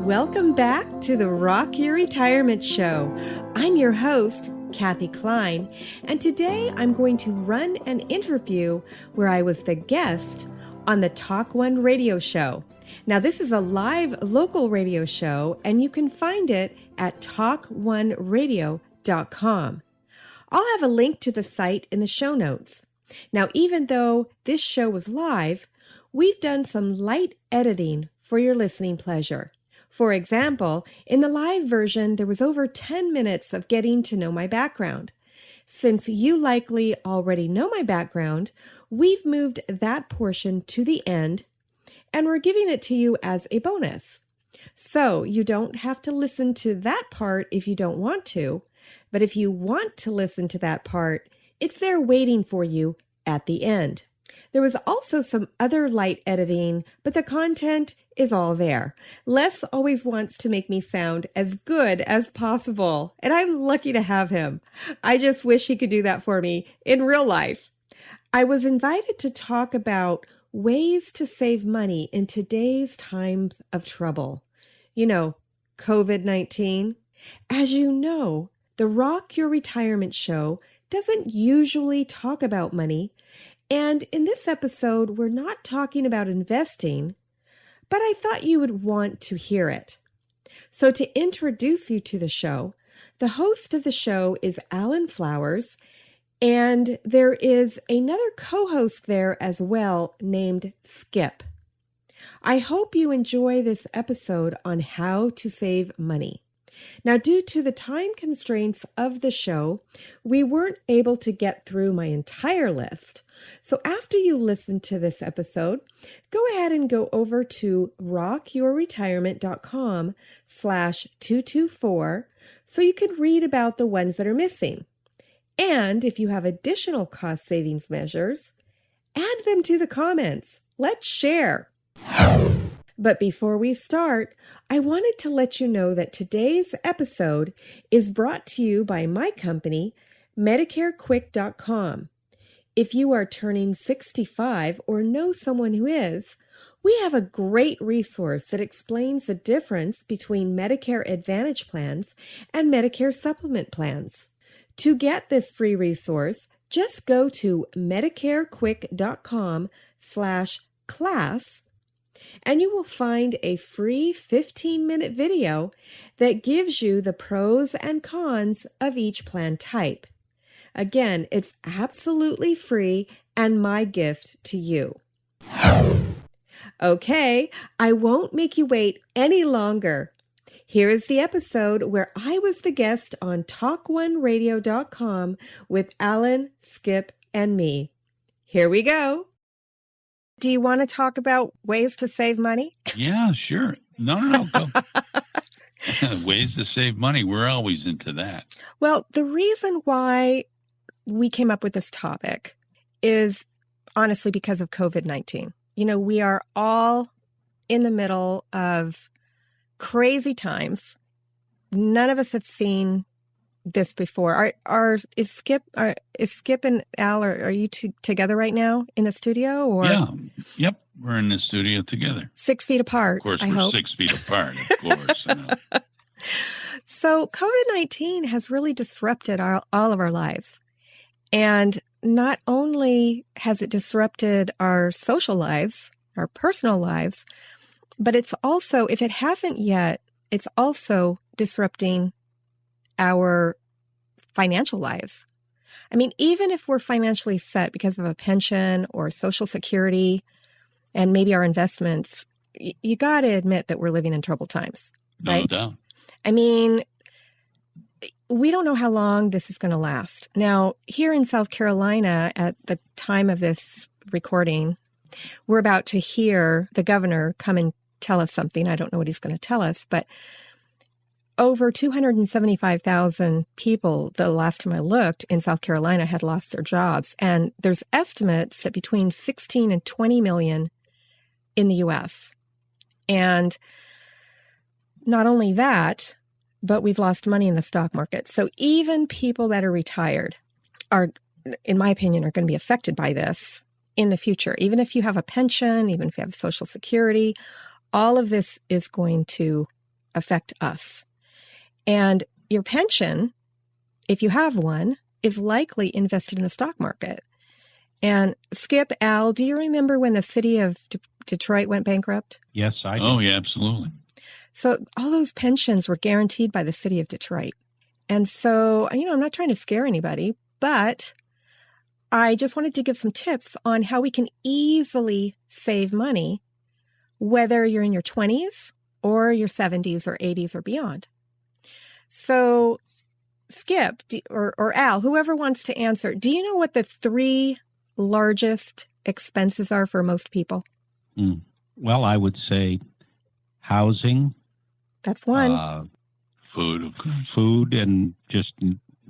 Welcome back to the Rock Your Retirement Show. I'm your host, Kathy Kline, and today I'm going to run an interview where I was the guest on the TalkOneRadio Show. Now, this is a live local radio show, and you can find it at TalkOneRadio.com. I'll have a link to the site in the show notes. Now, even though this show was live, we've done some light editing for your listening pleasure. For example, in the live version, there was over 10 minutes of getting to know my background. Since you likely already know my background, we've moved that portion to the end, and we're giving it to you as a bonus. So you don't have to listen to that part if you don't want to, but if you want to listen to that part, it's there waiting for you at the end. There was also some other light editing, but the content is all there. Les always wants to make me sound as good as possible, and I'm lucky to have him. I just wish he could do that for me in real life. I was invited to talk about ways to save money in today's times of trouble. You know, COVID-19. As you know, the Rock Your Retirement Show doesn't usually talk about money. And in this episode, we're not talking about investing, but I thought you would want to hear it. So to introduce you to the show, the host of the show is Alan Flowers, and there is another co-host there as well named Skip. I hope you enjoy this episode on how to save money. Now, due to the time constraints of the show, we weren't able to get through my entire list. So after you listen to this episode, go ahead and go over to rockyourretirement.com/224 so you can read about the ones that are missing. And if you have additional cost savings measures, add them to the comments. Let's share. But before we start, I wanted to let you know that today's episode is brought to you by my company, MedicareQuick.com. If you are turning 65 or know someone who is, we have a great resource that explains the difference between Medicare Advantage plans and Medicare Supplement plans. To get this free resource, just go to MedicareQuick.com/class and you will find a free 15-minute video that gives you the pros and cons of each plan type. Again, it's absolutely free and my gift to you. Okay, I won't make you wait any longer. Here is the episode where I was the guest on TalkOneRadio.com with Alan, Skip, and me. Here we go. Do you want to talk about ways to save money? Yeah, sure. No, go. Ways to save money. We're always into that. Well, the reason why we came up with this topic is honestly because of COVID-19. You know, we are all in the middle of crazy times. None of us have seen this before. Is Skip and Al, are you two together right now in the studio? Or? Yeah. Yep. We're in the studio together. 6 feet apart. Of course, I we're hope. 6 feet apart, of course. So COVID-19 has really disrupted all of our lives. And not only has it disrupted our social lives, our personal lives, but it's also, if it hasn't yet, it's also disrupting our financial lives. I mean, even if we're financially set because of a pension or Social Security and maybe our investments, you got to admit that we're living in troubled times, right? No doubt. I mean, we don't know how long this is going to last. Now, here in South Carolina, at the time of this recording, we're about to hear the governor come and tell us something. I don't know what he's going to tell us, but over 275,000 people, the last time I looked, in South Carolina had lost their jobs. And there's estimates that between 16 and 20 million in the U.S. And not only that, but we've lost money in the stock market. So even people that are retired are, in my opinion, are going to be affected by this in the future. Even if you have a pension, even if you have Social Security, all of this is going to affect us. And your pension, if you have one, is likely invested in the stock market. And Skip, Al, do you remember when the city of Detroit went bankrupt? Yes, I do. Oh, yeah, absolutely. So all those pensions were guaranteed by the city of Detroit. And so, I'm not trying to scare anybody, but I just wanted to give some tips on how we can easily save money, whether you're in your 20s or your 70s or 80s or beyond. So, Skip or Al, whoever wants to answer, do you know what the 3 largest expenses are for most people? Well, I would say housing. That's one. Food, of course. Food and just,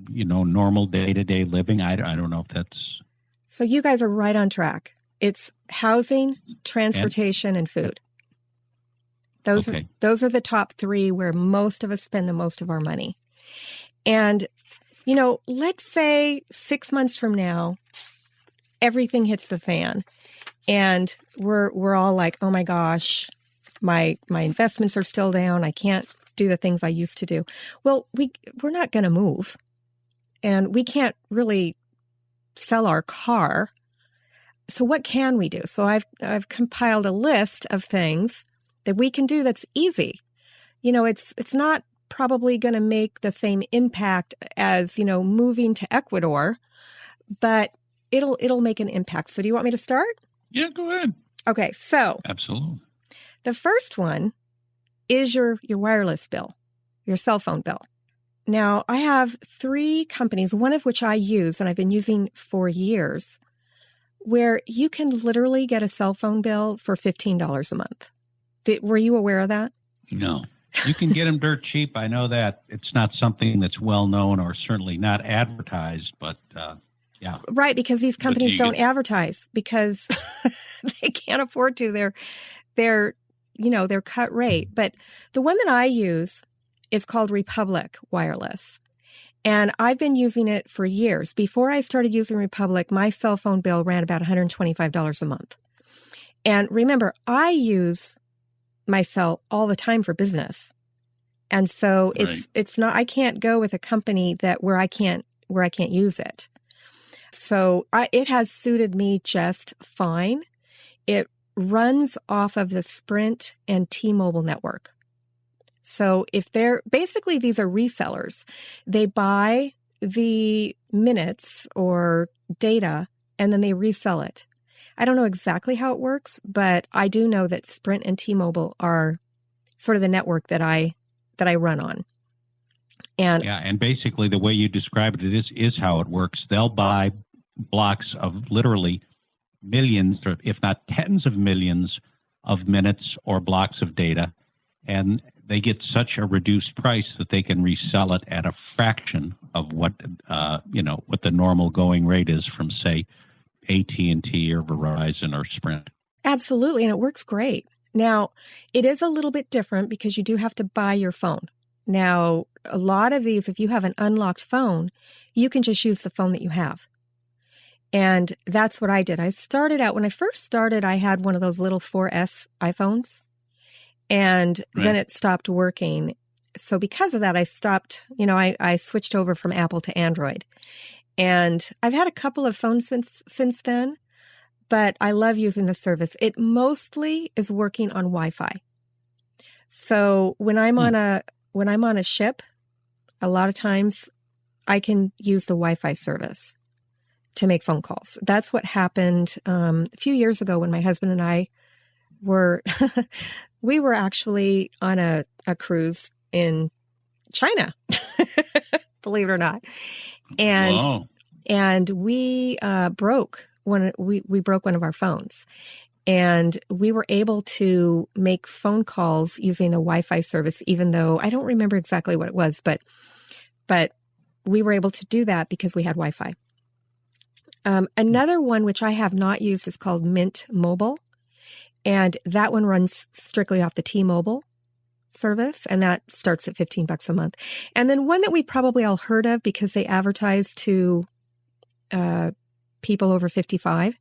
normal day-to-day living. I don't know if that's... So you guys are right on track. It's housing, transportation, and food. Those are the top 3 where most of us spend the most of our money. And, let's say 6 months from now, everything hits the fan and we're all like, oh my gosh, my investments are still down. I can't do the things I used to do. Well, we're not going to move, and we can't really sell our car. So what can we do? So I've compiled a list of things that we can do that's easy. It's not probably going to make the same impact as, moving to Ecuador, but it'll make an impact. So do you want me to start? Yeah, go ahead. Okay, so Absolutely. the first one is your wireless bill, your cell phone bill. Now, I have 3 companies, one of which I use and I've been using for years, where you can literally get a cell phone bill for $15 a month. Were you aware of that? No. You can get them dirt cheap. I know that. It's not something that's well known or certainly not advertised, but yeah. Right, because these companies don't advertise because they can't afford to. They're cut rate. But the one that I use is called Republic Wireless. And I've been using it for years. Before I started using Republic, my cell phone bill ran about $125 a month. And remember, I use my cell all the time for business. And so it's not, I can't go with a company where I can't use it. So it has suited me just fine. It runs off of the Sprint and T-Mobile network. So these are resellers. They buy the minutes or data and then they resell it. I don't know exactly how it works, but I do know that Sprint and T-Mobile are sort of the network that I run on. And basically the way you described it is how it works. They'll buy blocks of literally millions, or if not tens of millions of minutes or blocks of data, and they get such a reduced price that they can resell it at a fraction of what the normal going rate is from, say, AT&T or Verizon or Sprint. Absolutely, and it works great. Now, it is a little bit different because you do have to buy your phone. Now, a lot of these, if you have an unlocked phone, you can just use the phone that you have. And that's what I did. When I first started, I had one of those little 4S iPhones, and then it stopped working. So because of that, I stopped, I switched over from Apple to Android. And I've had a couple of phones since then, but I love using the service. It mostly is working on Wi-Fi. So when I'm on a ship, a lot of times I can use the Wi-Fi service to make phone calls. That's what happened a few years ago when my husband and I were we were actually on a cruise in China, believe it or not. And Wow. and we broke one of our phones. And we were able to make phone calls using the Wi-Fi service, even though I don't remember exactly what it was, but we were able to do that because we had Wi-Fi. Another one, which I have not used, is called Mint Mobile. And that one runs strictly off the T-Mobile service, and that starts at $15 a month. And then one that we probably all heard of because they advertise to people over 55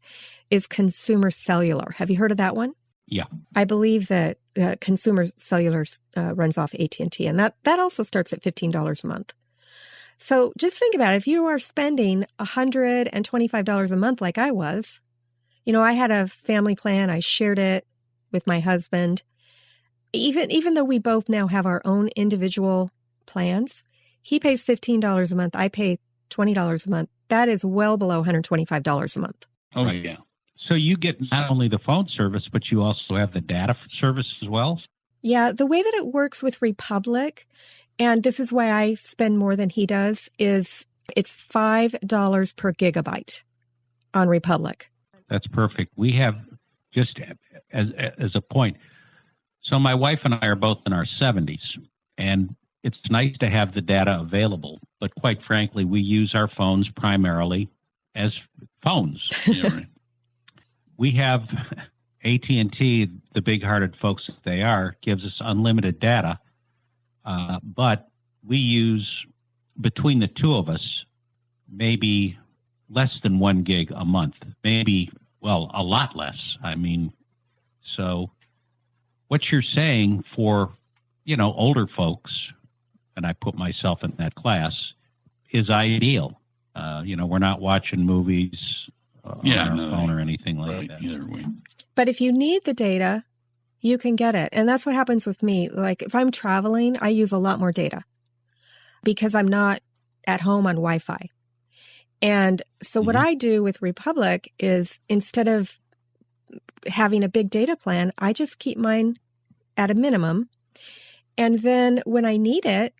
is Consumer Cellular. Have you heard of that one? Yeah. I believe that Consumer Cellular runs off AT&T, and that also starts at $15 a month. So just think about it. If you are spending $125 a month like I was, I had a family plan. I shared it with my husband. Even though we both now have our own individual plans, he pays $15 a month. I pay $20 a month. That is well below $125 a month. Oh, Right. yeah. So you get not only the phone service, but you also have the data service as well? Yeah, the way that it works with Republic, and this is why I spend more than he does, is it's $5 per gigabyte on Republic. That's perfect. We have, just as a point, so my wife and I are both in our 70s, and it's nice to have the data available. But quite frankly, we use our phones primarily as phones. Yeah, right. We have AT&T, the big-hearted folks that they are, gives us unlimited data, but we use, between the two of us, maybe less than 1 gig a month, maybe, well, a lot less. I mean, so what you're saying for, older folks, and I put myself in that class, is ideal. We're not watching movies on our phone or anything like that. Either way. But if you need the data, you can get it. And that's what happens with me. Like if I'm traveling, I use a lot more data because I'm not at home on Wi-Fi. And so what I do with Republic is instead of having a big data plan, I just keep mine at a minimum. And then when I need it,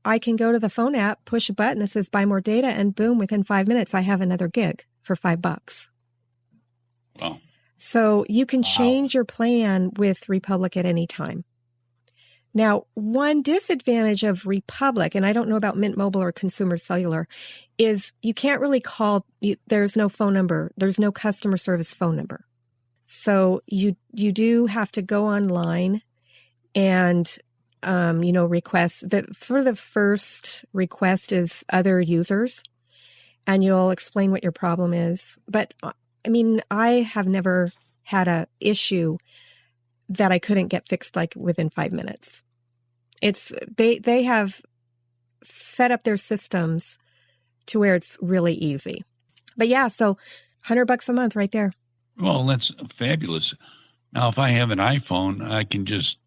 I can go to the phone app, push a button that says buy more data, and boom, within 5 minutes, I have another gig for $5. Wow. So you can change your plan with Republic at any time. Now, one disadvantage of Republic, and I don't know about Mint Mobile or Consumer Cellular, is you can't really call, there's no phone number. There's no customer service phone number. So you do have to go online and, request. The first request is other users, and you'll explain what your problem is. But, I have never had a issue that I couldn't get fixed like within 5 minutes. They have set up their systems to where it's really easy. But yeah, so $100 a month right there. Well, that's fabulous. Now, if I have an iPhone, I can just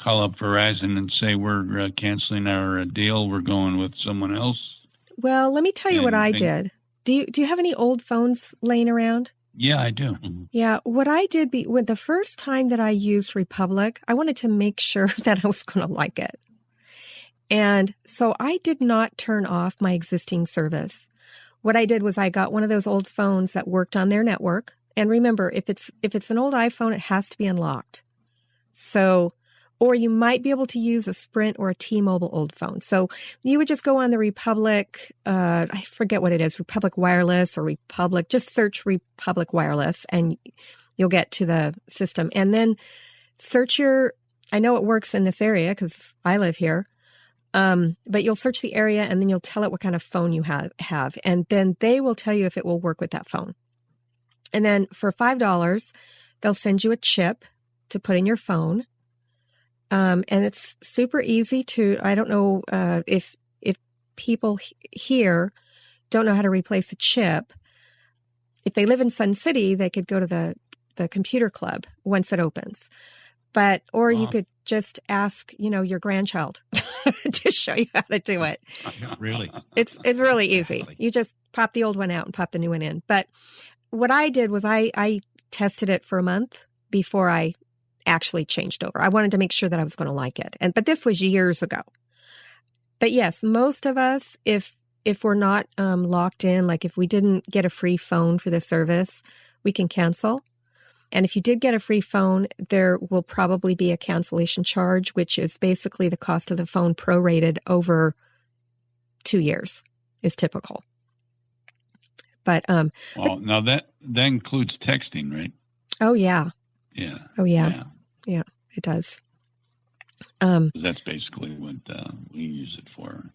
call up Verizon and say we're canceling our deal. We're going with someone else. Well, let me tell you what I did. Do you have any old phones laying around? Yeah, I do. Yeah, what I did when the first time that I used Republic, I wanted to make sure that I was going to like it. And so I did not turn off my existing service. What I did was I got one of those old phones that worked on their network. And remember, if it's an old iPhone, it has to be unlocked. So, or you might be able to use a Sprint or a T-Mobile old phone. So you would just go on the Republic, I forget what it is, Republic Wireless or Republic, just search Republic Wireless and you'll get to the system. And then search I know it works in this area because I live here, but you'll search the area and then you'll tell it what kind of phone you have. And then they will tell you if it will work with that phone. And then for $5, they'll send you a chip to put in your phone. And it's super easy I don't know if people here don't know how to replace a chip. If they live in Sun City, they could go to the computer club once it opens. Or you could just ask, your grandchild to show you how to do it. Really? It's really easy. You just pop the old one out and pop the new one in. But what I did was I tested it for a month before I actually changed over. I wanted to make sure that I was going to like it. But this was years ago. But yes, most of us, if we're not locked in, like if we didn't get a free phone for the service, we can cancel. And if you did get a free phone, there will probably be a cancellation charge, which is basically the cost of the phone prorated over 2 years is typical. But now that includes texting, right? Oh yeah. Yeah. Oh yeah. Yeah, it does. That's basically what we use it for.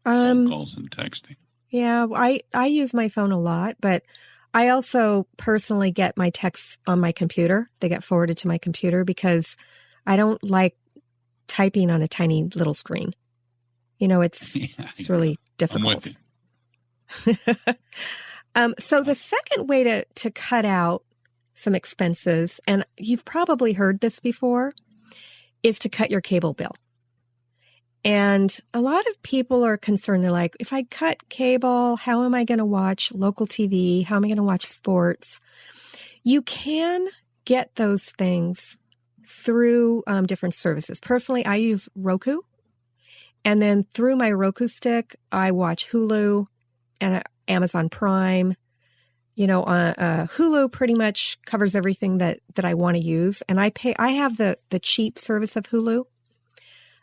Phone calls and texting. Yeah, I use my phone a lot, but I also personally get my texts on my computer. They get forwarded to my computer because I don't like typing on a tiny little screen. It's really difficult. So the second way to cut out some expenses, and you've probably heard this before, is to cut your cable bill. And a lot of people are concerned. They're like, if I cut cable, how am I going to watch local TV? How am I going to watch sports? You can get those things through different services. Personally, I use Roku. And then through my Roku stick, I watch Hulu and Amazon Prime. Hulu pretty much covers everything that I want to use. And I have the cheap service of Hulu.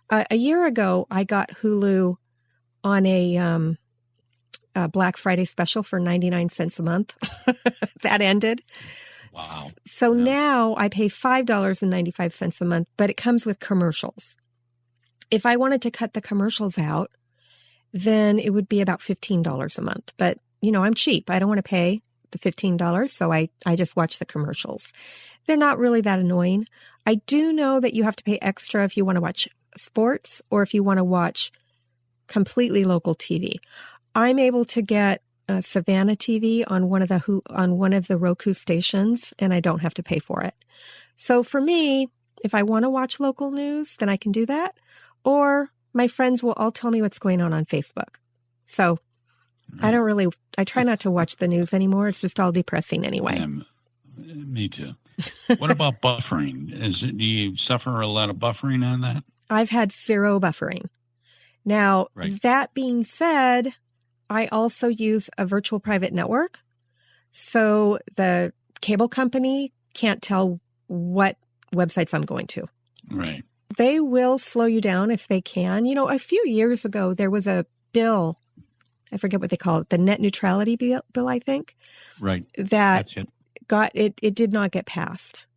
A year ago, I got Hulu on a Black Friday special for 99 cents a month. That ended. Wow. So now I pay $5.95 a month, but it comes with commercials. If I wanted to cut the commercials out, then it would be about $15 a month. But, I'm cheap. I don't want to pay the $15, so I just watch the commercials. They're not really that annoying. I do know that you have to pay extra if you want to watch sports or if you want to watch completely local TV. I'm able to get Savannah TV on one of the Roku stations, and I don't have to pay for it. So for me, if I want to watch local news, then I can do that. Or my friends will all tell me what's going on Facebook. So I try not to watch the news anymore. It's just all depressing anyway. Me too. What about buffering? Do you suffer a lot of buffering on that? I've had zero buffering. Now, That being said, I also use a virtual private network. So the cable company can't tell what websites I'm going to. Right. They will slow you down if they can. A few years ago, there was a bill, I forget what they call it, the net neutrality bill, I think. Right. That it did not get passed.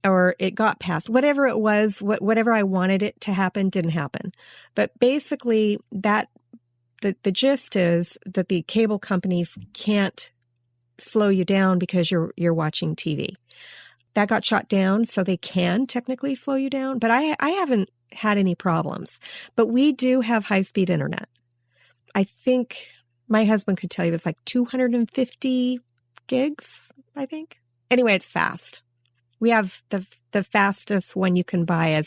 Or it got passed. Whatever it was, whatever I wanted it to happen didn't happen. But basically, the gist is that the cable companies can't slow you down because you're watching TV. That got shot down, so they can technically slow you down. But I haven't had any problems. But we do have high-speed internet. I think my husband could tell you it's like 250 gigs, I think. Anyway, it's fast. We have the fastest one you can buy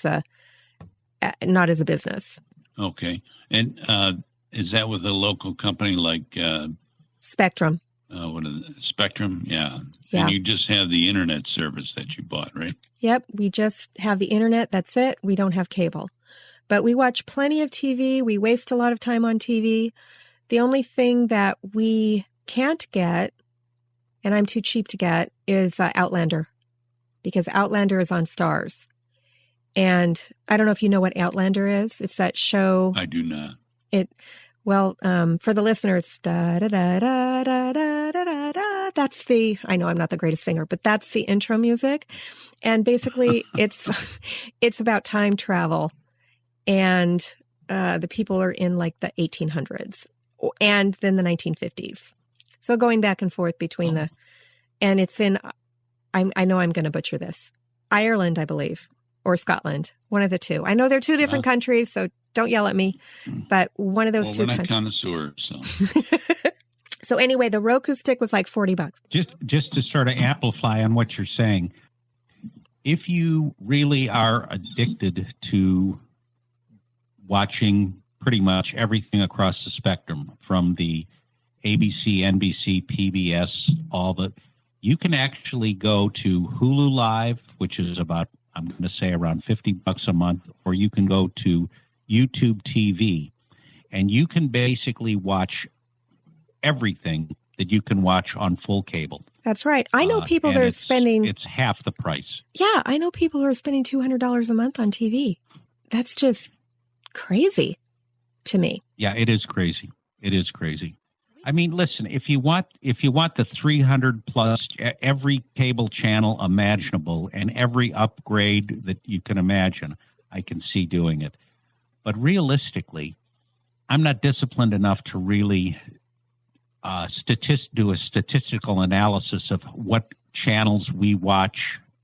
not as a business. Okay. And is that with a local company like Spectrum? What is it? Spectrum? Yeah. Yeah. And you just have the internet service that you bought, right? Yep. We just have the internet. That's it. We don't have cable. But we watch plenty of TV. We waste a lot of time on TV. The only thing that we can't get, and I'm too cheap to get, is Outlander. Because Outlander is on Stars. And I don't know if you know what Outlander is. It's that show. I do not. For the listeners, da da da da da da da da. That's I know I'm not the greatest singer, but that's the intro music. And basically it's about time travel. And the people are in like the 1800s and then the 1950s. So going back and forth between and it's in, I know I'm going to butcher this, Ireland, I believe, or Scotland, one of the two. I know they're two different countries, so don't yell at me, but one of those two countries. We're not connoisseurs, so. So anyway, the Roku stick was like $40. Just to sort of amplify on what you're saying, if you really are addicted to watching pretty much everything across the spectrum, from the ABC, NBC, PBS, you can actually go to Hulu Live, which is about, I'm going to say, around $50 a month, or you can go to YouTube TV, and you can basically watch everything that you can watch on full cable. That's right. I know people that are spending... It's half the price. Yeah, I know people who are spending $200 a month on TV. That's just crazy to me. Yeah, it is crazy. It is crazy. I mean, listen, if you want the 300 plus every cable channel imaginable and every upgrade that you can imagine, I can see doing it. But realistically, I'm not disciplined enough to really do a statistical analysis of what channels we watch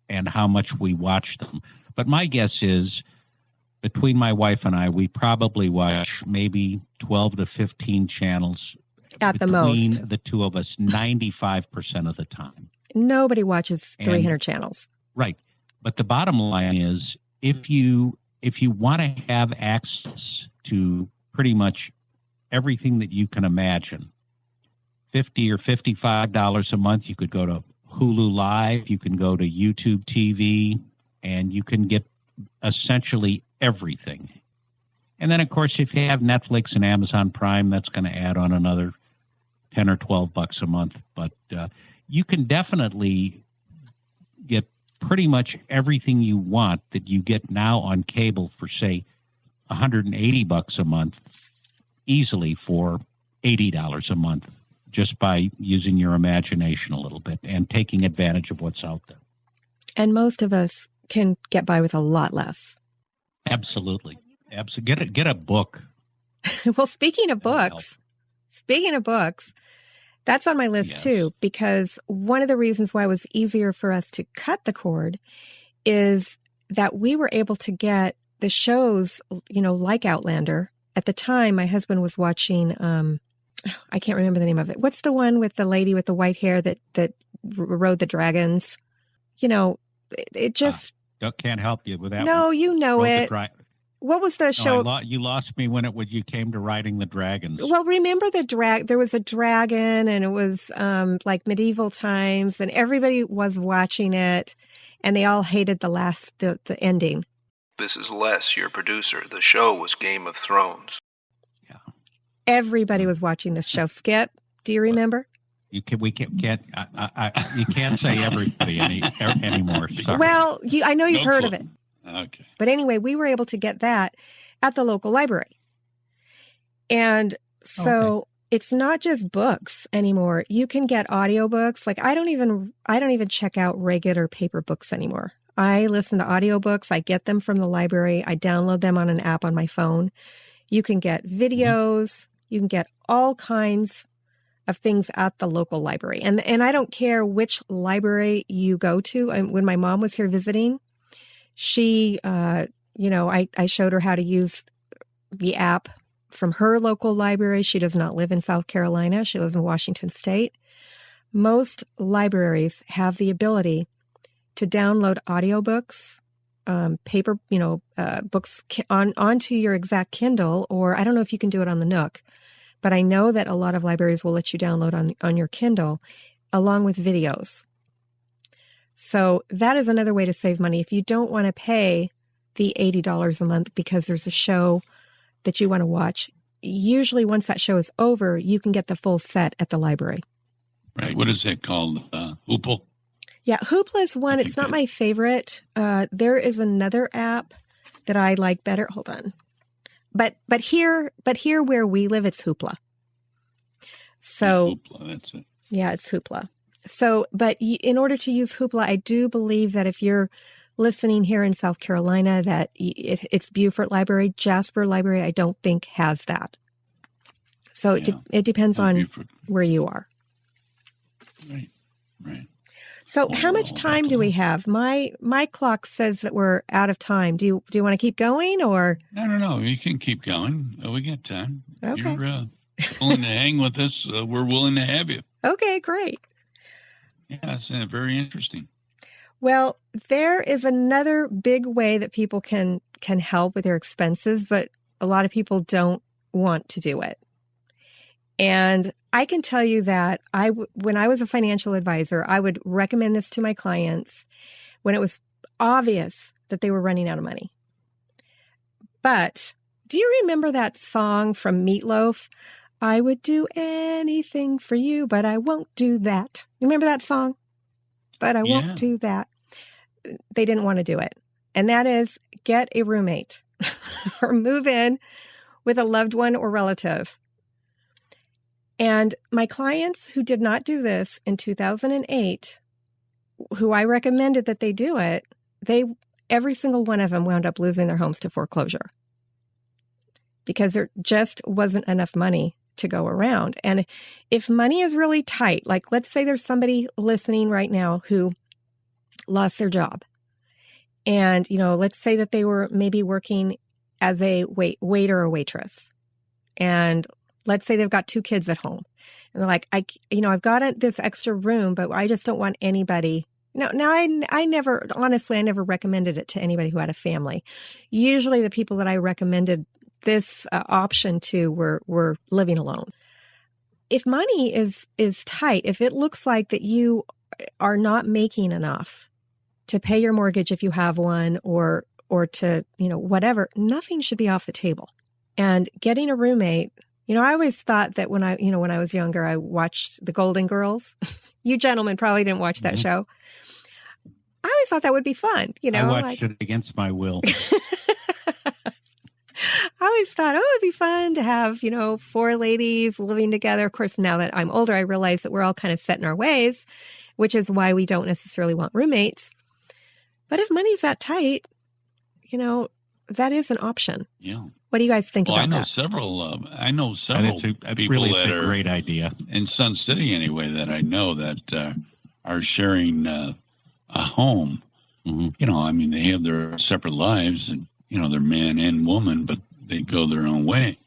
and how much we watch them. But my guess is, between my wife and I, we probably watch maybe 12 to 15 channels at the most. Between the two of us, 95% of the time. Nobody watches 300 channels. Right. But the bottom line is, if you want to have access to pretty much everything that you can imagine, $50 or $55 a month, you could go to Hulu Live, you can go to YouTube TV, and you can get essentially everything. And then, of course, if you have Netflix and Amazon Prime, that's going to add on another $10 or $12 a month. But you can definitely get pretty much everything you want that you get now on cable for, say, $180 a month, easily for $80 a month, just by using your imagination a little bit and taking advantage of what's out there. And most of us can get by with a lot less. Absolutely. Get a book. Well, speaking of books, that's on my list too, because one of the reasons why it was easier for us to cut the cord is that we were able to get the shows, like Outlander. At the time, my husband was watching, I can't remember the name of it. What's the one with the lady with the white hair that rode the dragons? It just... can't help you with that. No, one. you know it. What was the show? You lost me when you came to riding the dragons. Well, remember there was a dragon, and it was like medieval times, and everybody was watching it, and they all hated the ending. This is Les, your producer. The show was Game of Thrones. Yeah. Everybody was watching the show. Skip, do you remember? You can't say everybody anymore. Sorry. Well, I know you've heard of it. Okay. But anyway, we were able to get that at the local library. And so It's not just books anymore. You can get audiobooks. Like I don't even check out regular paper books anymore. I listen to audiobooks. I get them from the library. I download them on an app on my phone. You can get videos. You can get all kinds of things at the local library. And I don't care which library you go to. When my mom was here visiting, she, I showed her how to use the app from her local library. She does not live in South Carolina. She lives in Washington State. Most libraries have the ability to download audiobooks, paper, books onto your exact Kindle, or I don't know if you can do it on the Nook, but I know that a lot of libraries will let you download on your Kindle along with videos. So that is another way to save money. If you don't want to pay the $80 a month because there's a show that you want to watch, usually once that show is over, you can get the full set at the library. Right. What is that called? Hoopla? Yeah, Hoopla is one. It's not my favorite. There is another app that I like better. Hold on. But here where we live, it's Hoopla. So Hoopla, that's it. Yeah, it's Hoopla. So, but in order to use Hoopla, I do believe that if you're listening here in South Carolina, that it's Beaufort Library. Jasper Library, I don't think has that. So it depends on Beaufort, where you are. Right. So how much time do we have? My clock says that we're out of time. Do you want to keep going or? No. You can keep going. We got time. Okay. You're willing to hang with us. We're willing to have you. Okay, great. Yeah, it's very interesting. Well, there is another big way that people can help with their expenses, but a lot of people don't want to do it. And I can tell you that when I was a financial advisor, I would recommend this to my clients when it was obvious that they were running out of money. But do you remember that song from Meatloaf? I would do anything for you, but I won't do that. Remember that song? But I won't do that. They didn't want to do it. And that is get a roommate or move in with a loved one or relative. And my clients who did not do this in 2008, who I recommended that they do it, every single one of them wound up losing their homes to foreclosure because there just wasn't enough money to go around. And if money is really tight, like let's say there's somebody listening right now who lost their job. And, let's say that they were maybe working as a waiter or waitress. And let's say they've got 2 kids at home. And they're like, I've got this extra room, but I just don't want anybody. Now I never recommended it to anybody who had a family. Usually the people that I recommended this option to were living alone. If money is tight, if it looks like that you are not making enough to pay your mortgage if you have one, or to, whatever, nothing should be off the table. And getting a roommate, I always thought that when I was younger, I watched The Golden Girls. You gentlemen probably didn't watch that show. I always thought that would be fun. I watched it against my will. I always thought, it'd be fun to have, 4 ladies living together. Of course, now that I'm older, I realize that we're all kind of set in our ways, which is why we don't necessarily want roommates. But if money's that tight, that is an option. Yeah. What do you guys think about that? I know several people really that are a great idea in Sun City anyway that I know that are sharing a home. Mm-hmm. They have their separate lives, and they're man and woman, but they go their own way,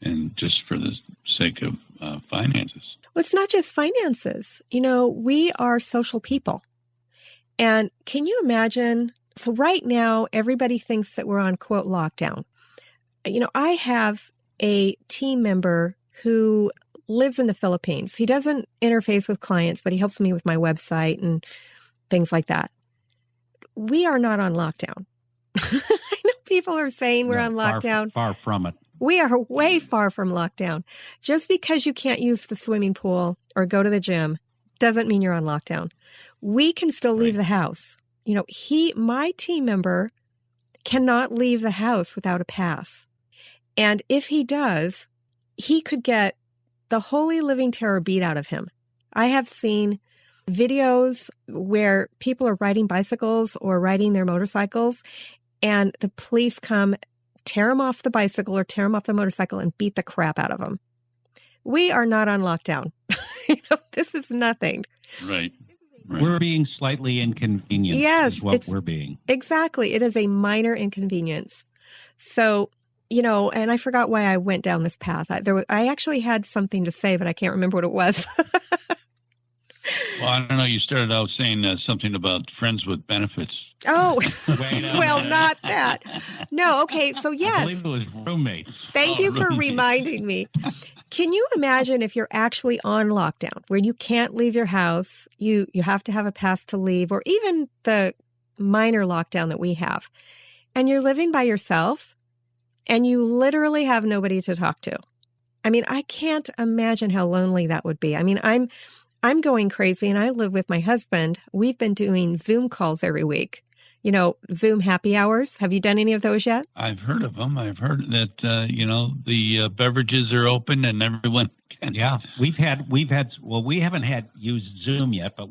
and just for the sake of finances. Well, it's not just finances. We are social people, and can you imagine? So right now, everybody thinks that we're on, quote, lockdown. I have a team member who lives in the Philippines. He doesn't interface with clients, but he helps me with my website and things like that. We are not on lockdown. I know people are saying we're on lockdown. Far from it. We are way far from lockdown. Just because you can't use the swimming pool or go to the gym doesn't mean you're on lockdown. We can still leave the house. My team member cannot leave the house without a pass. And if he does, he could get the holy living terror beat out of him. I have seen videos where people are riding bicycles or riding their motorcycles, and the police come, tear them off the bicycle or tear them off the motorcycle and beat the crap out of them. We are not on lockdown. This is nothing. Right. We're being slightly inconvenienced. Yes, is what we're being. Exactly. It is a minor inconvenience. So, and I forgot why I went down this path. I actually had something to say, but I can't remember what it was. Well, I don't know. You started out saying something about friends with benefits. Oh, well, not that. No, okay. So, yes. I believe it was roommates. Thank you for reminding me. Can you imagine if you're actually on lockdown where you can't leave your house, you have to have a pass to leave, or even the minor lockdown that we have, and you're living by yourself and you literally have nobody to talk to? I can't imagine how lonely that would be. I'm going crazy, and I live with my husband. We've been doing Zoom calls every week. Zoom happy hours. Have you done any of those yet? I've heard of them. I've heard that, the beverages are open and everyone can. Yeah, we haven't used Zoom yet, but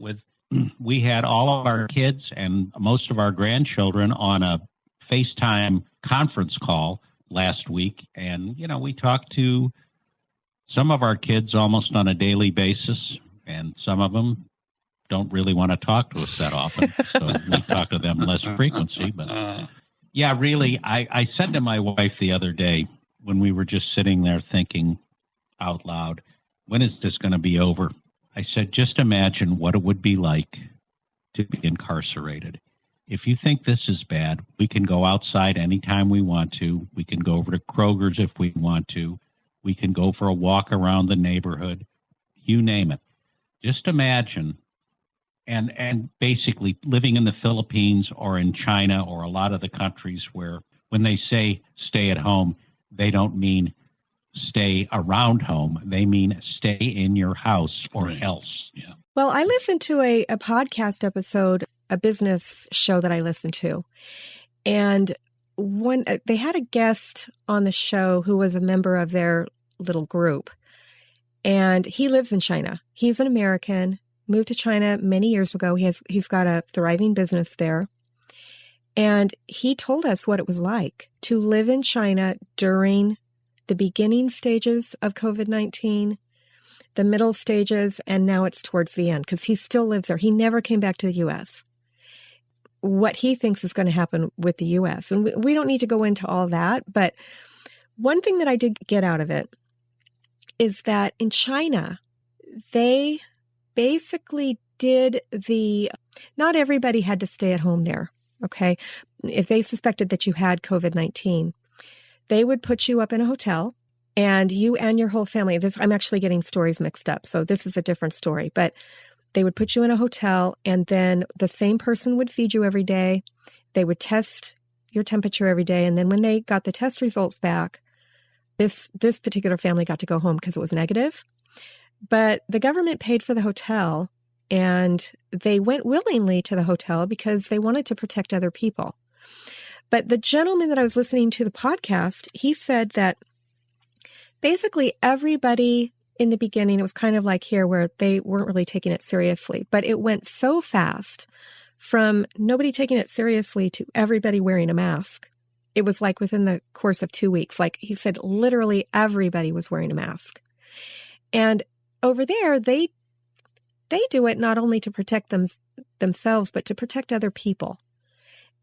we had all of our kids and most of our grandchildren on a FaceTime conference call last week. And, we talked to some of our kids almost on a daily basis, and some of them don't really want to talk to us that often, so we talk to them less frequency. But yeah, really, I said to my wife the other day when we were just sitting there thinking out loud, when is this going to be over? I said, just imagine what it would be like to be incarcerated. If you think this is bad, we can go outside anytime we want to. We can go over to Kroger's if we want to. We can go for a walk around the neighborhood. You name it. Just imagine. And basically living in the Philippines or in China or a lot of the countries where when they say stay at home, they don't mean stay around home. They mean stay in your house or else. Yeah. Well, I listened to a podcast episode, a business show that I listened to. And they had a guest on the show who was a member of their little group. And he lives in China. He's an American. Moved to China many years ago. He's got a thriving business there. And he told us what it was like to live in China during the beginning stages of COVID-19, the middle stages, and now it's towards the end because he still lives there. He never came back to the U.S. What he thinks is going to happen with the U.S. And we don't need to go into all that, but one thing that I did get out of it is that in China, they basically did not everybody had to stay at home there, okay? If they suspected that you had COVID-19, they would put you up in a hotel, and you and your whole family, I'm actually getting stories mixed up, so this is a different story, but they would put you in a hotel, and then the same person would feed you every day. They would test your temperature every day, and then when they got the test results back, this particular family got to go home because it was negative. But the government paid for the hotel, and they went willingly to the hotel because they wanted to protect other people. But the gentleman that I was listening to the podcast, he said that basically everybody in the beginning, it was kind of like here where they weren't really taking it seriously, but it went so fast from nobody taking it seriously to everybody wearing a mask. It was like within the course of 2 weeks, like he said, literally everybody was wearing a mask. And over there, they do it not only to protect themselves, but to protect other people.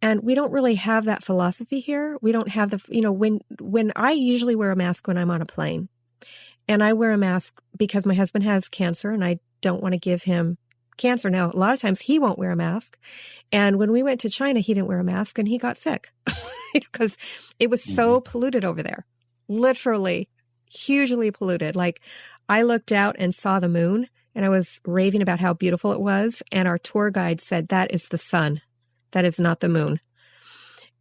And we don't really have that philosophy here. We don't have when I usually wear a mask when I'm on a plane, and I wear a mask because my husband has cancer and I don't want to give him cancer. Now, a lot of times he won't wear a mask. And when we went to China, he didn't wear a mask and he got sick because it was so polluted over there, literally hugely polluted. Like I looked out and saw the moon and I was raving about how beautiful it was. And our tour guide said, that is the sun. That is not the moon.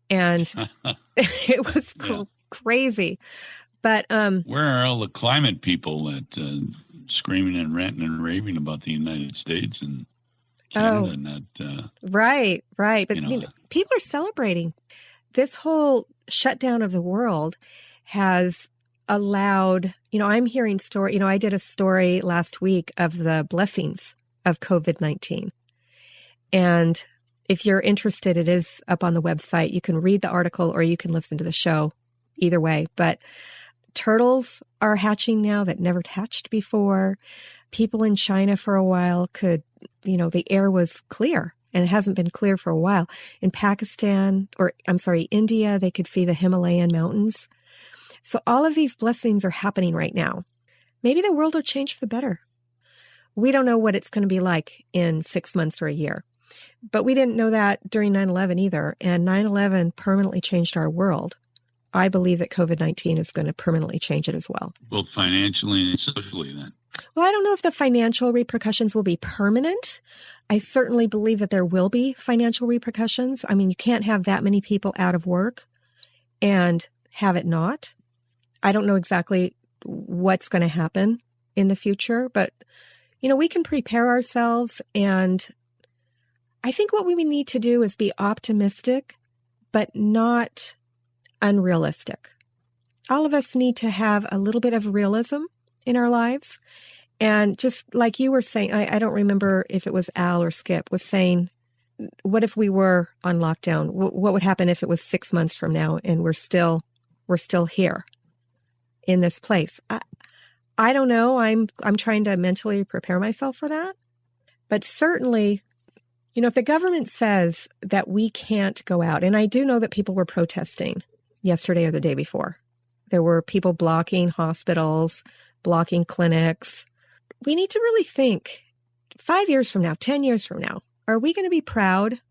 And it was crazy. But where are all the climate people that screaming and ranting and raving about the United States and Canada? Right. But people are celebrating. This whole shutdown of the world has allowed, I'm hearing story. I did a story last week of the blessings of COVID-19. And if you're interested, it is up on the website. You can read the article or you can listen to the show, either way. But turtles are hatching now that never hatched before. People in China for a while could, the air was clear and it hasn't been clear for a while. In India, they could see the Himalayan mountains. So all of these blessings are happening right now. Maybe the world will change for the better. We don't know what it's going to be like in 6 months or a year. But we didn't know that during 9/11 either. And 9/11 permanently changed our world. I believe that COVID-19 is going to permanently change it as well. Both financially and socially then. Well, I don't know if the financial repercussions will be permanent. I certainly believe that there will be financial repercussions. I mean, you can't have that many people out of work and have it not. I don't know exactly what's going to happen in the future, but, we can prepare ourselves. And I think what we need to do is be optimistic, but not unrealistic. All of us need to have a little bit of realism in our lives. And just like you were saying, I don't remember if it was Al or Skip was saying, what if we were on lockdown? What would happen if it was 6 months from now and we're still here in this place? I don't know. I'm trying to mentally prepare myself for that. But certainly, if the government says that we can't go out, and I do know that people were protesting yesterday or the day before. There were people blocking hospitals, blocking clinics. We need to really think 5 years from now, 10 years from now, are we going to be proud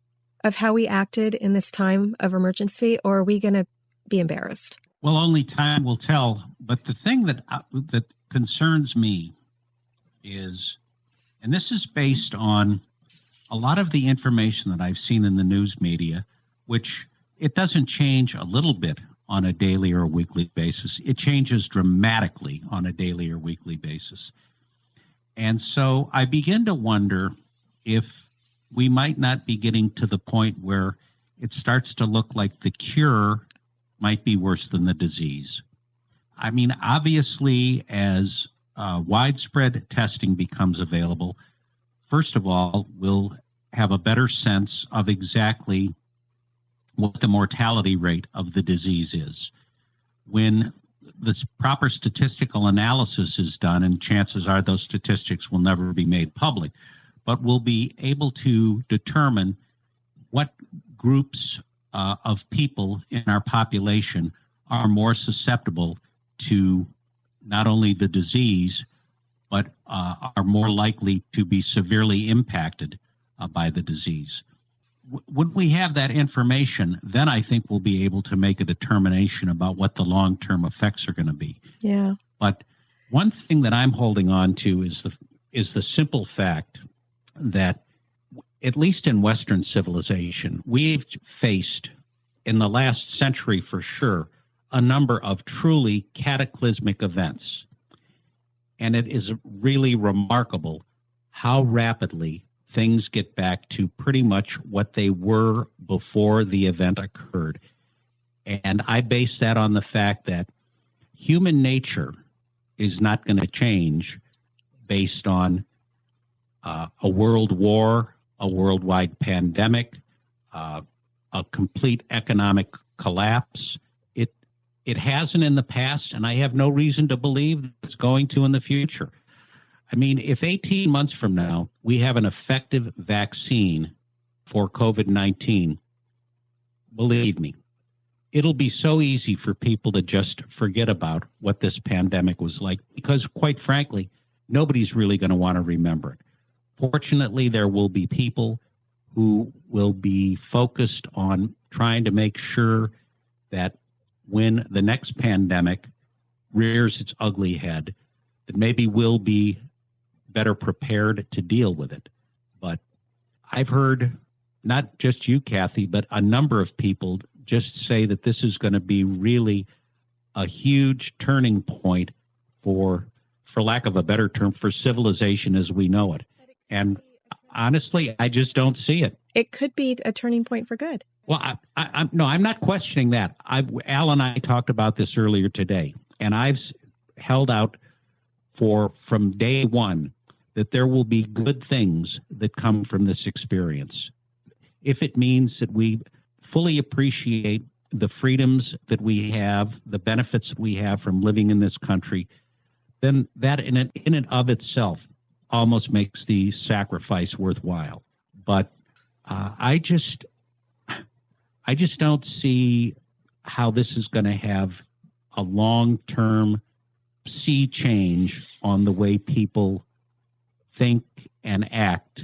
of how we acted in this time of emergency, or are we going to be embarrassed? Well, only time will tell. But the thing that concerns me is, and this is based on a lot of the information that I've seen in the news media, which it doesn't change a little bit on a daily or weekly basis. It changes dramatically on a daily or weekly basis. And so I begin to wonder if we might not be getting to the point where it starts to look like the cure might be worse than the disease. I mean, obviously, as widespread testing becomes available, first of all, we'll have a better sense of exactly what the mortality rate of the disease is. When the proper statistical analysis is done, and chances are those statistics will never be made public, but we'll be able to determine what groups of people in our population are more susceptible to not only the disease, but are more likely to be severely impacted by the disease. When we have that information, then I think we'll be able to make a determination about what the long-term effects are going to be. Yeah. But one thing that I'm holding on to is the simple fact that, at least in Western civilization, we've faced, in the last century for sure, a number of truly cataclysmic events. And it is really remarkable how rapidly things get back to pretty much what they were before the event occurred. And I base that on the fact that human nature is not going to change based on a world war, a worldwide pandemic, a complete economic collapse. It hasn't in the past, and I have no reason to believe it's going to in the future. I mean, if 18 months from now we have an effective vaccine for COVID-19, believe me, it'll be so easy for people to just forget about what this pandemic was like, because, quite frankly, nobody's really going to want to remember it. Fortunately, there will be people who will be focused on trying to make sure that when the next pandemic rears its ugly head, that maybe we'll be better prepared to deal with it. But I've heard, not just you, Kathy, but a number of people just say that this is going to be really a huge turning point for lack of a better term, for civilization as we know it. And honestly, I just don't see it. It could be a turning point for good. Well, I'm not questioning that. Al and I talked about this earlier today, and I've held out from day one that there will be good things that come from this experience. If it means that we fully appreciate the freedoms that we have, the benefits that we have from living in this country, then that in and of itself almost makes the sacrifice worthwhile. But I just don't see how this is going to have a long-term sea change on the way people think and act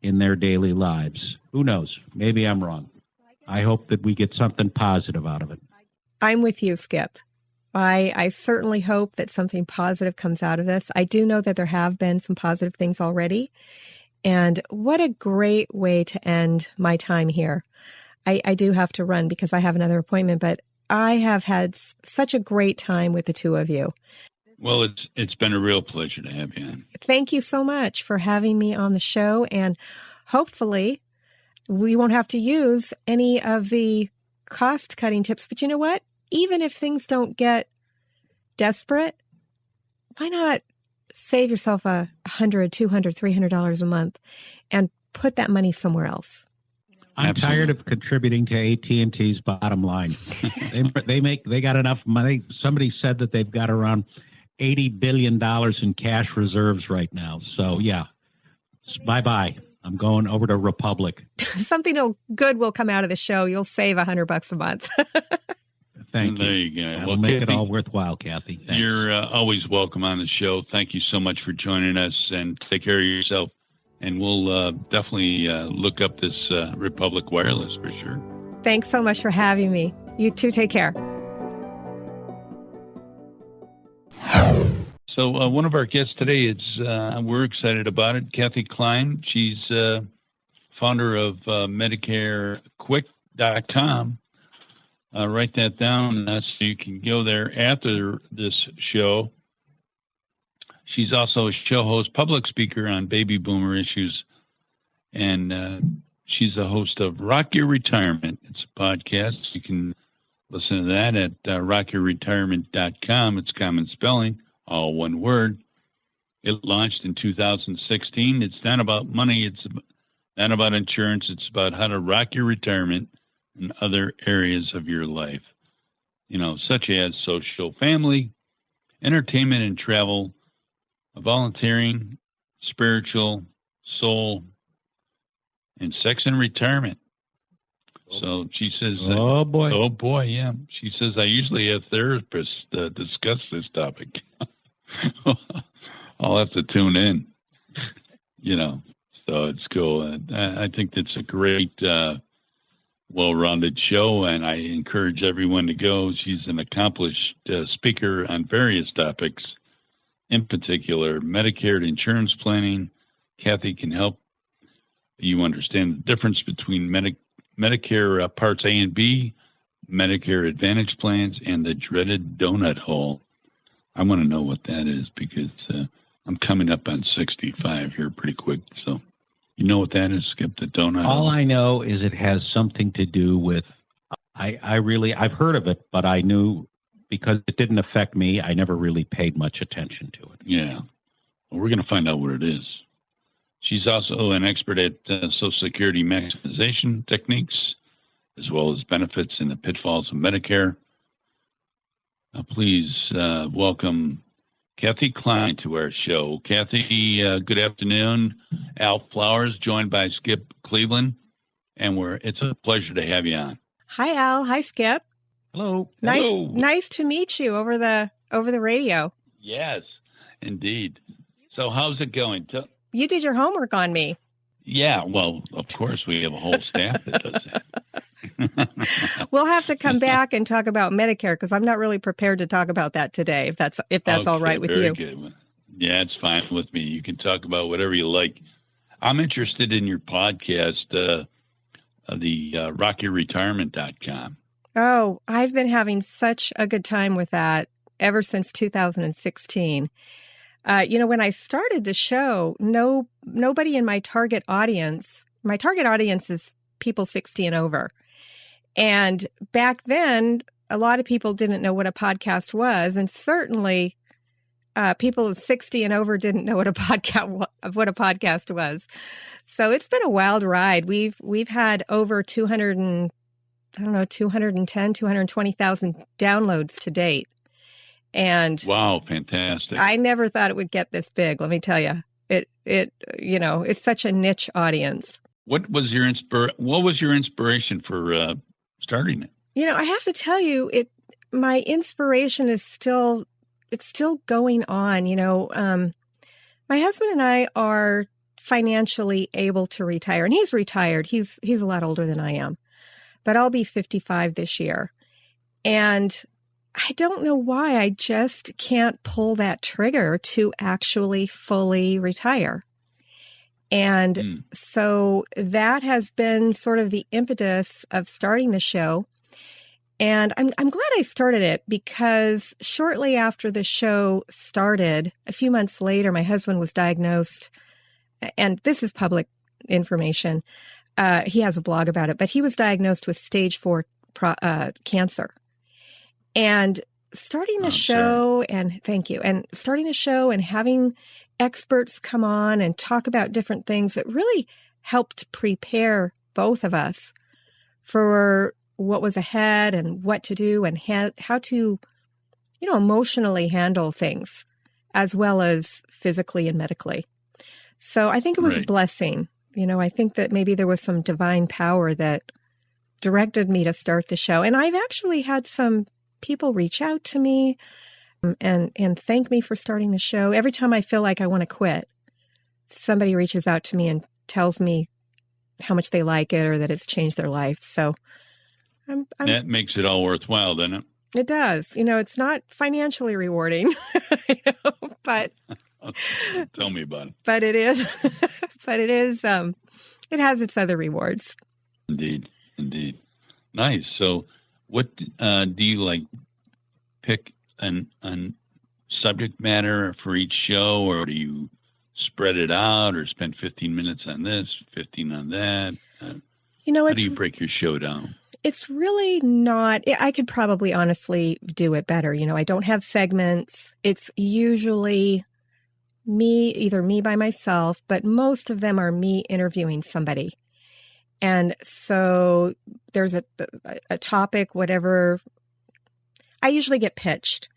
in their daily lives. Who knows? Maybe I'm wrong. I hope that we get something positive out of it. I'm with you, Skip. I certainly hope that something positive comes out of this. I do know that there have been some positive things already. And what a great way to end my time here. I do have to run because I have another appointment, but I have had such a great time with the two of you. Well, it's been a real pleasure to have you on. Thank you so much for having me on the show. And hopefully we won't have to use any of the cost-cutting tips. But you know what? Even if things don't get desperate, why not save yourself $100, $200, $300 a month and put that money somewhere else? I'm tired of contributing to AT&T's bottom line. They got enough money. Somebody said that they've got around $80 billion in cash reserves right now. So yeah, bye-bye. I'm going over to Republic. Something good will come out of the show. You'll save $100 a month. Thank you. There you go. That'll make it all worthwhile, Kathy. Thanks. You're always welcome on the show. Thank you so much for joining us, and take care of yourself. And we'll definitely look up this Republic Wireless for sure. Thanks so much for having me. You too, take care. So one of our guests today is, we're excited about it, Kathy Kline. She's founder of MedicareQuick.com. Write that down so you can go there after this show. She's also a show host, public speaker on baby boomer issues, and she's the host of Rock Your Retirement. It's a podcast. You can listen to that at rockyourretirement.com. It's common spelling, all one word. It launched in 2016. It's not about money. It's not about insurance. It's about how to rock your retirement and other areas of your life. such as social, family, entertainment and travel, volunteering, spiritual, soul, and sex and retirement. So she says, oh boy, yeah. She says, I usually have therapists discuss this topic. I'll have to tune in, so it's cool. I think it's a great, well-rounded show, and I encourage everyone to go. She's an accomplished speaker on various topics, in particular, Medicare and insurance planning. Kathy can help you understand the difference between Medicare Parts A and B, Medicare Advantage plans, and the dreaded donut hole. I want to know what that is because I'm coming up on 65 here pretty quick. So you know what that is, Skip, the donut hole? All I know is it has something to do with, I've heard of it, but I knew because it didn't affect me, I never really paid much attention to it. Yeah. Well, we're going to find out what it is. She's also an expert at Social Security maximization techniques, as well as benefits and the pitfalls of Medicare. Please welcome Kathy Kline to our show. Kathy, good afternoon. Al Flowers, joined by Skip Cleveland, and it's a pleasure to have you on. Hi, Al. Hi, Skip. Hello. Nice to meet you over the radio. Yes, indeed. So how's it going? You did your homework on me. Yeah, well, of course, we have a whole staff that does that. We'll have to come back and talk about Medicare because I'm not really prepared to talk about that today, if that's okay, all right with you. Good. Yeah, it's fine with me. You can talk about whatever you like. I'm interested in your podcast, the RockyRetirement.com. Oh, I've been having such a good time with that ever since 2016. When I started the show, nobody in my target audience is people 60 and over. And back then, a lot of people didn't know what a podcast was. And certainly people 60 and over didn't know what a podcast was. So it's been a wild ride. We've had over 210, 220,000 downloads to date. And wow, fantastic. I never thought it would get this big. Let me tell you, it's such a niche audience. What was your inspiration for starting it? I have to tell you, my inspiration is still going on. My husband and I are financially able to retire, and he's retired. He's a lot older than I am, but I'll be 55 this year. And I don't know why I just can't pull that trigger to actually fully retire. And so that has been sort of the impetus of starting the show. And I'm glad I started it because shortly after the show started, a few months later, my husband was diagnosed, and this is public information. He has a blog about it, but he was diagnosed with stage 4 cancer. And starting the show, and thank you, and starting the show and having experts come on and talk about different things that really helped prepare both of us for what was ahead and what to do and how to, emotionally handle things as well as physically and medically. So I think it was a blessing. I think that maybe there was some divine power that directed me to start the show. And I've actually had some people reach out to me and thank me for starting the show. Every time I feel like I want to quit, somebody reaches out to me and tells me how much they like it or that it's changed their life. So that makes it all worthwhile, doesn't it? It does. It's not financially rewarding, but tell me about it. But it is. It has its other rewards. Indeed. Nice. So, what do you like? Pick an subject matter for each show, or do you spread it out, or spend 15 minutes on this, 15 on that? How do you break your show down? It's really not. I could probably honestly do it better. I don't have segments. It's usually either me by myself, but most of them are me interviewing somebody. And so there's a topic, whatever I usually get pitched.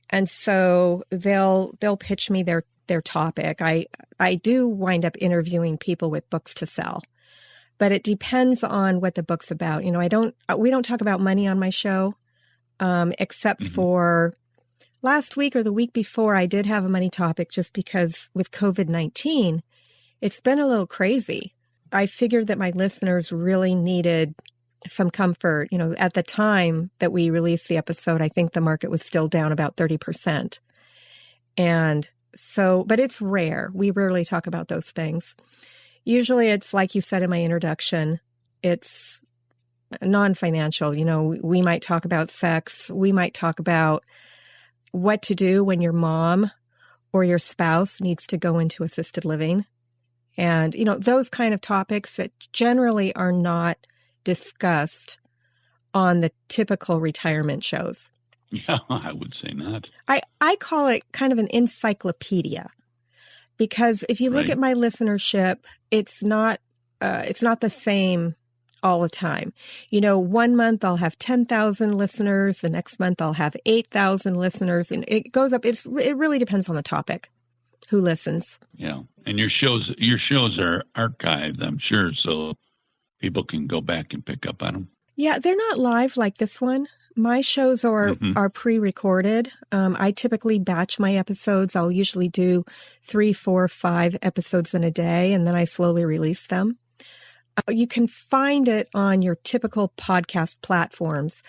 And so they'll pitch me their topic. I do wind up interviewing people with books to sell, but it depends on what the book's about. We don't talk about money on my show, except for last week or the week before. I did have a money topic just because with COVID-19, it's been a little crazy. I figured that my listeners really needed some comfort. At the time that we released the episode, I think the market was still down about 30%. And so, but it's rare. We rarely talk about those things. Usually it's like you said in my introduction, it's non-financial. We might talk about sex. We might talk about what to do when your mom or your spouse needs to go into assisted living. And, those kind of topics that generally are not discussed on the typical retirement shows. Yeah, I would say not. I call it kind of an encyclopedia, because if you look at my listenership, it's not the same all the time. 1 month I'll have 10,000 listeners. The next month I'll have 8,000 listeners, and it goes up. It really depends on the topic, who listens. Yeah, and your shows are archived, I'm sure, so people can go back and pick up on them. Yeah, they're not live like this one. My shows are pre-recorded. I typically batch my episodes. I'll usually do 3, 4, 5 episodes in a day, and then I slowly release them. You can find it on your typical podcast platforms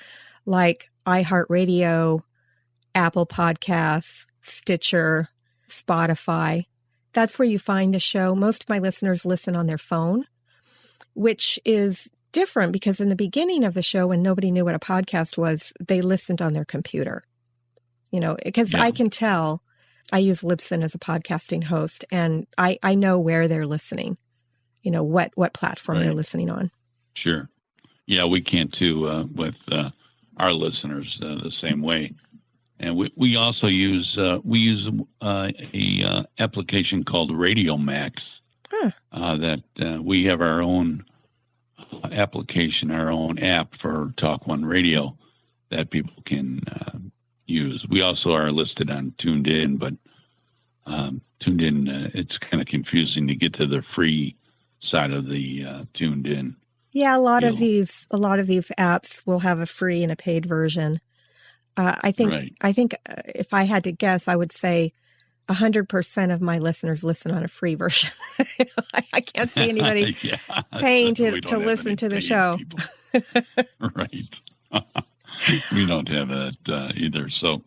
like iHeartRadio, Apple Podcasts, Stitcher, Spotify. That's where you find the show. Most of my listeners listen on their phone, which is different because in the beginning of the show, when nobody knew what a podcast was, they listened on their computer. Because I can tell. I use Libsyn as a podcasting host, and I know where they're listening. What platform they're listening on. Sure. Yeah, we can too with our listeners the same way. And we also use a application called Radio Max. That we have our own application, our own app for Talk One Radio that people can use. We also are listed on Tuned In, but Tuned In, it's kind of confusing to get to the free side of the Tuned In. Yeah, a lot of these apps will have a free and a paid version. I think if I had to guess, I would say 100% of my listeners listen on a free version. I can't see anybody paying to listen to the show. Right. We don't have that either. So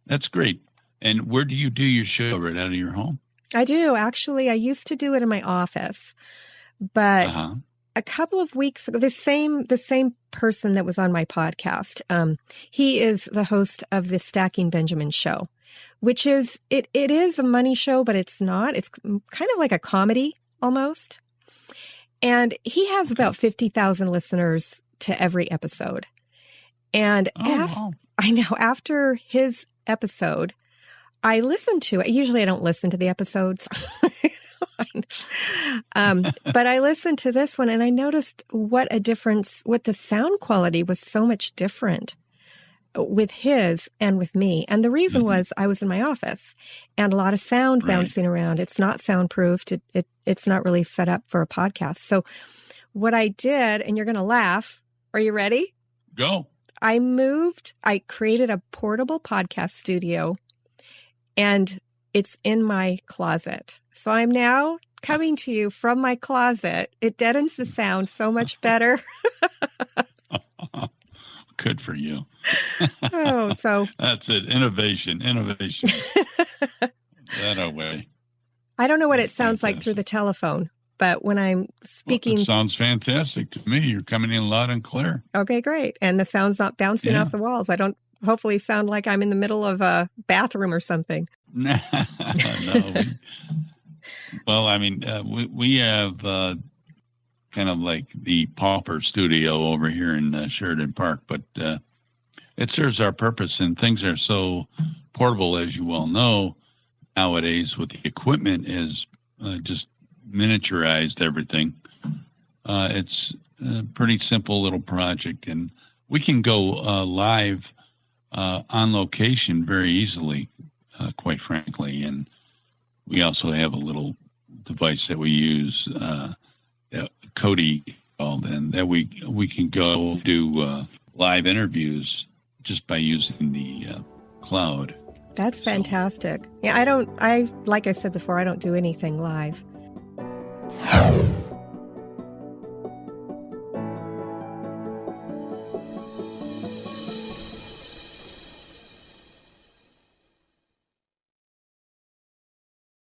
that's great. And where do you do your show? Right out of your home? I do. Actually, I used to do it in my office. But a couple of weeks ago, the same person that was on my podcast, he is the host of the Stacking Benjamin show, which is, it is a money show, but it's not. It's kind of like a comedy almost. And he has about 50,000 listeners to every episode. And I know after his episode, I listened to it. Usually I don't listen to the episodes. But I listened to this one and I noticed what the sound quality was so much different with his and with me. And the reason was I was in my office and a lot of sound bouncing around. It's not soundproofed. It's not really set up for a podcast. So what I did, and you're going to laugh. Are you ready? Go. I created a portable podcast studio and it's in my closet. So I'm now coming to you from my closet. It deadens the sound so much better. Good for you. So that's it. Innovation. That away. I don't know what it sounds like through the telephone, but when I'm speaking, it sounds fantastic to me. You're coming in loud and clear. Okay, great. And the sound's not bouncing off the walls. I don't hopefully sound like I'm in the middle of a bathroom or something. No. Well, I mean, we have kind of like the pauper studio over here in Sheridan Park, but it serves our purpose, and things are so portable, as you well know, nowadays with the equipment is just miniaturized everything. It's a pretty simple little project, and we can go live on location very easily, quite frankly. And we also have a little device that we use, Cody called, and that we can go do live interviews just by using the cloud. That's fantastic. Yeah, like I said before, I don't do anything live.